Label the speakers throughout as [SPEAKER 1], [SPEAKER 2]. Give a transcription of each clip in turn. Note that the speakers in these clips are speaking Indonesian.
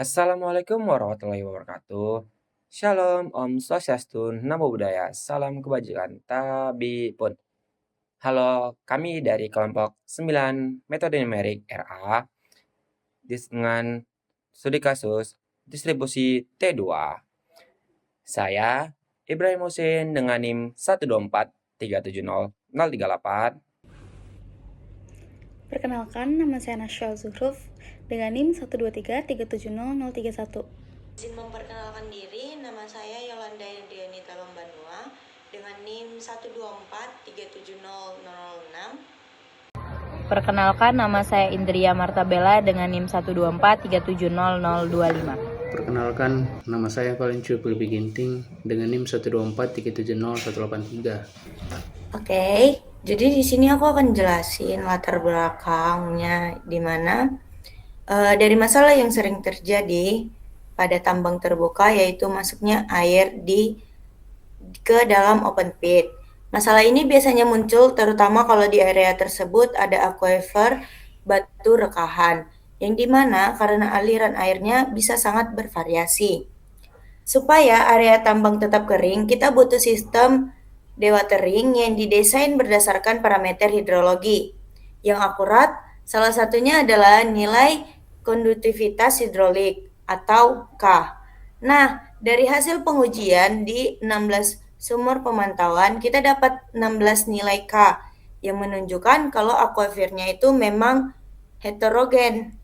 [SPEAKER 1] Assalamualaikum warahmatullahi wabarakatuh. Shalom, Om Swastiastu, Namo Buddhaya, Salam Kebajikan, Tabi Pun. Halo, kami dari kelompok 9 Metode Numerik RA dengan studi kasus distribusi T2. Saya Ibrahim Husin dengan NIM 124370038.
[SPEAKER 2] Perkenalkan, nama saya Nasya Zuhruf dengan NIM 123370031.
[SPEAKER 3] Izin memperkenalkan diri, nama saya Yolanda Dianita Lombanua dengan NIM 124370006.
[SPEAKER 4] Perkenalkan, nama saya Indria Martabella dengan NIM 124370025.
[SPEAKER 5] Perkenalkan, nama saya Valencio Pulbi Ginting dengan NIM 124370183.
[SPEAKER 3] Oke, jadi di sini aku akan jelasin latar belakangnya di mana dari masalah yang sering terjadi pada tambang terbuka, yaitu masuknya air ke dalam open pit. Masalah ini biasanya muncul terutama kalau di area tersebut ada aquifer batu rekahan, yang dimana karena aliran airnya bisa sangat bervariasi. Supaya area tambang tetap kering, kita butuh sistem dewatering yang didesain berdasarkan parameter hidrologi. Yang akurat, salah satunya adalah nilai konduktivitas hidrolik atau K. Nah, dari hasil pengujian di 16 sumur pemantauan, kita dapat 16 nilai K yang menunjukkan kalau aquifernya itu memang heterogen,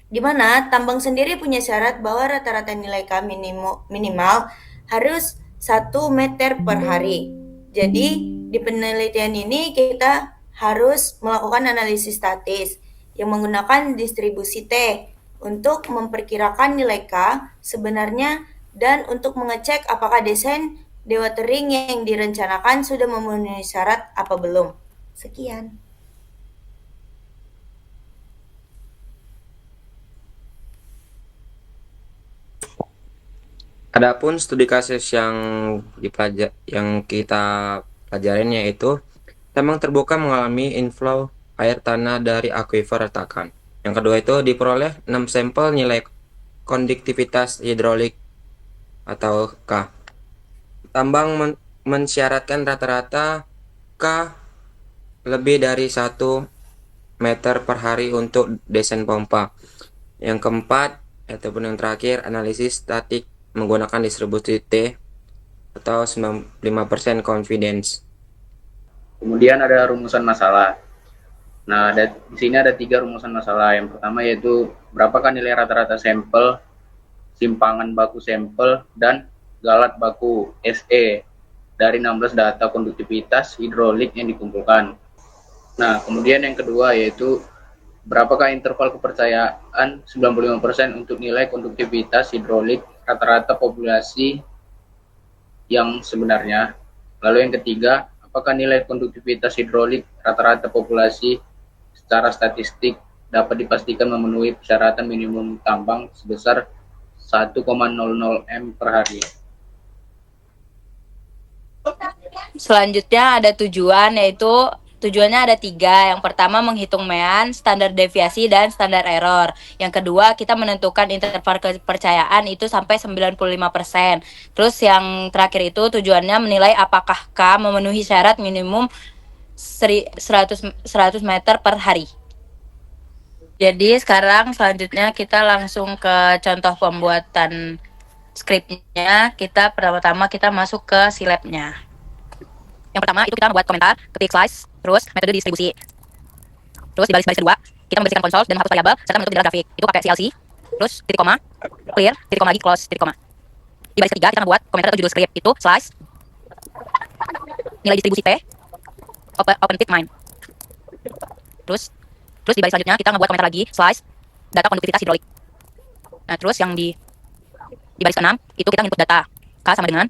[SPEAKER 3] di mana tambang sendiri punya syarat bahwa rata-rata nilai K minimal harus 1 meter per hari. Jadi, di penelitian ini kita harus melakukan analisis statis yang menggunakan distribusi T untuk memperkirakan nilai K sebenarnya dan untuk mengecek apakah desain dewatering yang direncanakan sudah memenuhi syarat apa belum. Sekian.
[SPEAKER 1] Adapun studi kasus yang kita pelajarin yaitu tambang terbuka mengalami inflow air tanah dari aquifer retakan. Yang kedua itu diperoleh 6 sampel nilai konduktivitas hidrolik atau K. Tambang mensyaratkan rata-rata K lebih dari 1 meter per hari untuk desain pompa. Yang keempat ataupun yang terakhir, analisis statik menggunakan distribusi T atau 95% confidence.
[SPEAKER 5] Kemudian ada rumusan masalah. Nah, di sini ada 3 rumusan masalah. Yang pertama yaitu berapakah nilai rata-rata sampel, simpangan baku sampel, dan galat baku SE dari 16 data konduktivitas hidrolik yang dikumpulkan. Nah, kemudian yang kedua yaitu berapakah interval kepercayaan 95% untuk nilai konduktivitas hidrolik rata-rata populasi yang sebenarnya. Lalu yang ketiga, apakah nilai konduktivitas hidrolik rata-rata populasi secara statistik dapat dipastikan memenuhi persyaratan minimum tambang sebesar 1,00 m per hari.
[SPEAKER 4] Selanjutnya ada tujuannya ada 3. Yang pertama menghitung mean, standar deviasi, dan standar error. Yang kedua kita menentukan interval kepercayaan itu sampai 95%. Terus yang terakhir itu tujuannya menilai apakah K memenuhi syarat minimum 100 meter per hari. Jadi selanjutnya kita langsung ke contoh pembuatan skripnya. Pertama-tama kita masuk ke silabnya. Yang pertama itu kita membuat komentar, ketik slice, terus metode distribusi. Terus di baris kedua, kita membersihkan konsol dan hapus variabel serta menutup jendela grafik. Itu pakai CLC. Terus titik koma, clear, titik koma lagi, close, titik koma. Di baris ketiga kita membuat komentar atau judul script. Itu slice, nilai distribusi T, open pit mine. Terus di baris selanjutnya kita membuat komentar lagi, slice, data konduktivitas hidrolik. Nah, terus yang di baris ke-6 itu kita input data. K sama dengan,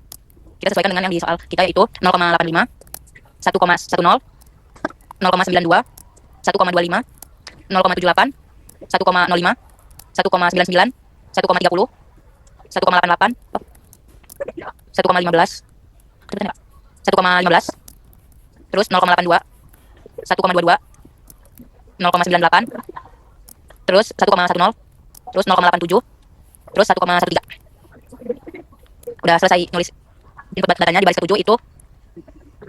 [SPEAKER 4] kita sesuaikan dengan yang di soal kita yaitu 0,85, 1,10, 0,92, 1,25, 0,78, 1,05, 1,99, 1,30, 1,88, 1,15, 1,15, terus 0,82, 1,22, 0,98, terus 1,10, terus 0,87, Terus 1,13. Udah selesai nulis input datanya di baris ke-7 itu.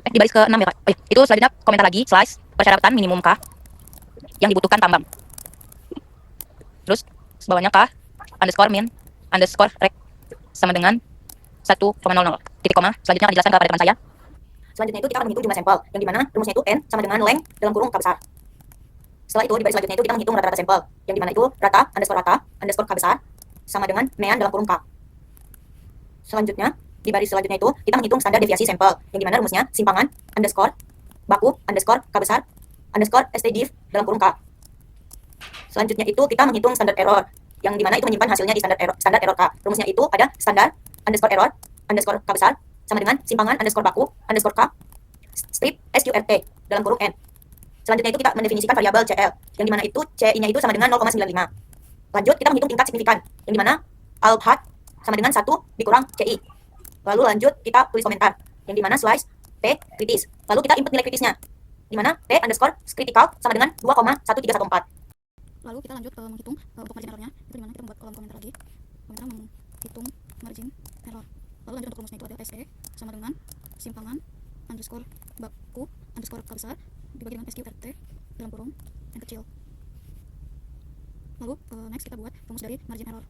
[SPEAKER 4] Di baris ke-6 ya, Pak. Itu selanjutnya komentar lagi, slice, persyaratan minimum K yang dibutuhkan tambang. Terus bawahnya K underscore min underscore rek sama dengan 1,00 titik koma. Selanjutnya akan dijelaskan kepada teman saya.
[SPEAKER 3] Selanjutnya itu kita akan menghitung jumlah sampel, yang dimana rumusnya itu N sama dengan length dalam kurung K besar. Setelah itu di baris selanjutnya itu kita menghitung rata-rata sampel, yang dimana itu rata underscore K besar sama dengan mean dalam kurung K. Selanjutnya di baris selanjutnya itu kita menghitung standar deviasi sampel, yang dimana rumusnya simpangan underscore baku underscore K besar underscore ST div dalam kurung K. Selanjutnya itu kita menghitung standar error, yang dimana itu menyimpan hasilnya di standar error K. Rumusnya itu ada standar underscore error underscore K besar sama dengan simpangan underscore baku underscore K strip SQRT dalam kurung N. Selanjutnya itu kita mendefinisikan variabel CL, yang dimana itu CI-nya itu sama dengan 0,95. Lanjut kita menghitung tingkat signifikan, yang dimana alp hat sama dengan 1 dikurang CI. Lalu lanjut kita tulis komentar, yang dimana slice T kritis. Lalu kita input nilai kritisnya, dimana T underscore critical sama dengan 2,1314. Lalu kita lanjut menghitung untuk margin errornya, itu dimana kita membuat kolom komentar lagi. Komentar menghitung margin error. Lalu lanjut untuk rumusnya itu ada SE sama dengan simpangan underscore baku underscore K besar dibagi dengan SQRT dalam kurung yang kecil. Lalu next kita buat rumus dari margin error.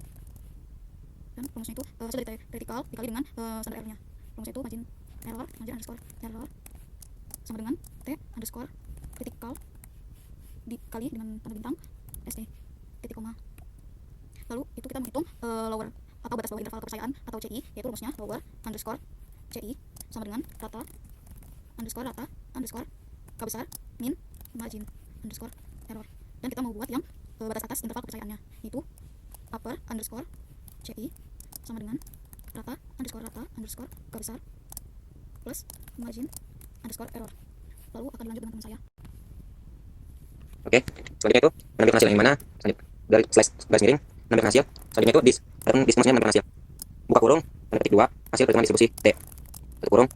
[SPEAKER 3] Dan rumusnya itu hasil dari T critical dikali dengan standar errornya. Rumusnya itu margin underscore error sama dengan T underscore critical dikali dengan tanda bintang ST titik koma. Lalu itu kita menghitung lower atau batas bawah interval kepercayaan atau CI, yaitu rumusnya lower underscore CI sama dengan rata underscore K besar min margin underscore error. Dan kita mau buat yang batas atas interval kepercayaannya, yaitu upper underscore CI sama dengan rata underscore K besar plus margin underscore error. Lalu akan dilanjut dengan teman saya.
[SPEAKER 1] Oke, selanjutnya itu menampilkan hasil yang mana? Dari slice garis miring menampilkan hasil. Selanjutnya itu dis maksudnya menampilkan hasil. Buka kurung dan ketik 2 hasil perhitungan distribusi T. Tutup kurung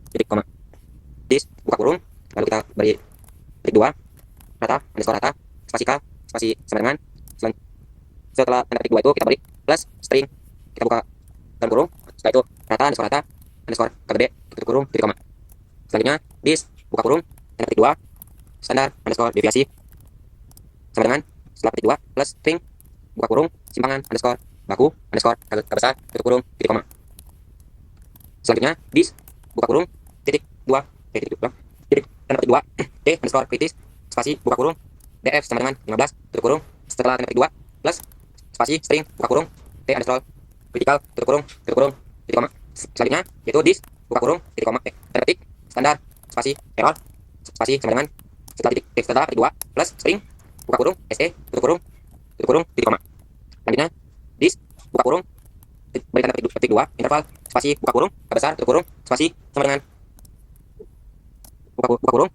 [SPEAKER 1] titik koma. Dis buka kurung, lalu kita beri ketik 2 rata underscore rata spasi K spasi sama dengan setelah tanda ketik 2 itu kita beri plus string, kita buka dalam kurung, setelah itu rata underscore K gede tutup kurung titik koma. Selanjutnya dis buka kurung tanda ketik 2 standar underscore deviasi sama dengan setelah ketik 2 plus string buka kurung simpangan underscore baku underscore K besar tutup kurung titik koma. Selanjutnya dis buka kurung titik 2 titik tanda ketik 2 T underscore kritis spasi buka kurung DF sama dengan 15 tutup kurung setelah tanda ketik 2 plus spasi string buka kurung T underscore critical tutup kurung titik koma. Selanjutnya yaitu dis buka kurung titik koma tanda ketik standar spasi error spasi sama dengan setelah ketik 2 plus string buka kurung ST tutup kurung titik koma. Selanjutnya dis buka kurung beri tanda ketik 2 interval spasi buka kurung K besar tutup kurung spasi sama dengan buka kurung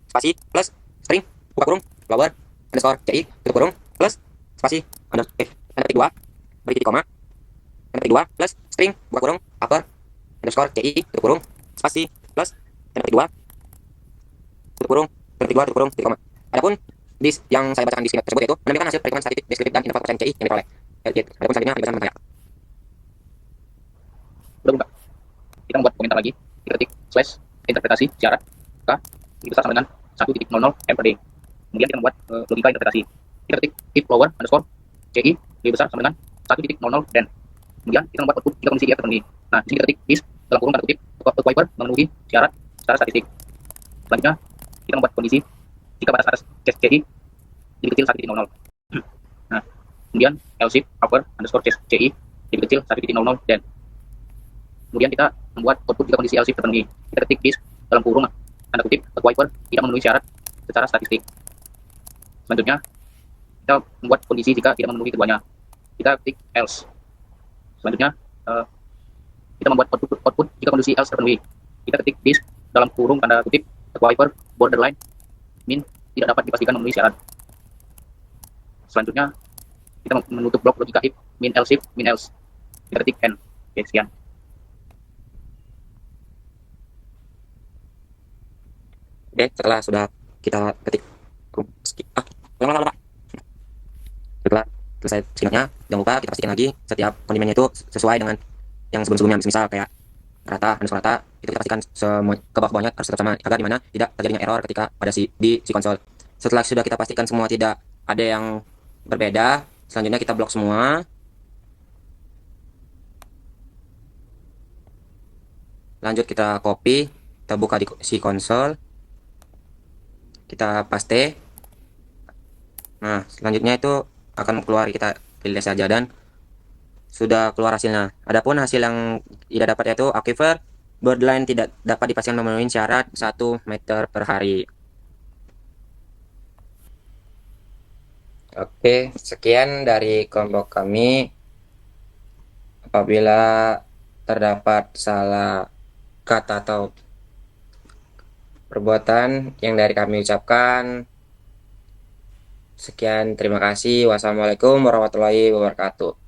[SPEAKER 1] spasi plus string buka kurung lower underscore CI tutup kurung plus spasi tanda ketik 2 beri titik koma tanda ketik 2 plus string buka kurung upper underscore CI tutup kurung spasi plus tanda ketik 2 tutup kurung titik koma. Adapun dis yang saya bacakan di sini tersebut yaitu menampilkan hasil perhitungan statistik deskriptif dan interval percayaan CI yang diperoleh. Adapun selanjutnya dibacakan saya.
[SPEAKER 5] Udah buka. Kita membuat komentar lagi. Kita ketik slash interpretasi syarat K dibesar sama dengan 1.00 M per D. Kemudian kita membuat logika interpretasi. Kita ketik if lower underscore CI lebih besar sama dengan 1.00 dan kemudian kita membuat output jika kondisi IF terpenuhi. Nah, di sini kita ketik is dalam kurung tanda kutip equalizer memenuhi syarat secara statistik. Selanjutnya kita membuat kondisi jika batas atas CI lebih kecil 1.00. Nah, kemudian else if upper underscore CI lebih kecil 1.00 dan kemudian kita membuat output jika kondisi else if terpenuhi. Kita ketik is dalam kurung tanda kutip equalizer tidak memenuhi syarat secara statistik. Selanjutnya kita membuat kondisi jika tidak memenuhi keduanya. Kita ketik else. Selanjutnya kita membuat output jika kondisi else terpenuhi. Kita ketik this dalam kurung tanda kutip equalizer borderline min tidak dapat dipastikan memenuhi syarat. Selanjutnya kita menutup blok logika if min else if min else. Kita ketik n. Oke, sekian.
[SPEAKER 1] Oke, setelah sudah kita ketik setelah selesai skinnya, jangan lupa kita pastikan lagi setiap kondimennya itu sesuai dengan yang sebelum-sebelumnya. Misal kayak rata, underscore rata, itu kita pastikan semua ke bawah-bawahnya harus tetap sama agar dimana tidak terjadinya error ketika pada di si konsol. Setelah sudah kita pastikan semua tidak ada yang berbeda, selanjutnya kita blok semua. Lanjut kita copy, kita buka di si konsol, kita paste. Nah, selanjutnya itu akan keluar, kita pilih saja dan sudah keluar hasilnya. Adapun hasil yang tidak dapat yaitu aquifer borderline tidak dapat dipastikan memenuhi syarat 1 meter per hari. Oke, sekian dari kelompok kami. Apabila terdapat salah kata atau perbuatan yang dari kami ucapkan, sekian, terima kasih. Wassalamualaikum warahmatullahi wabarakatuh.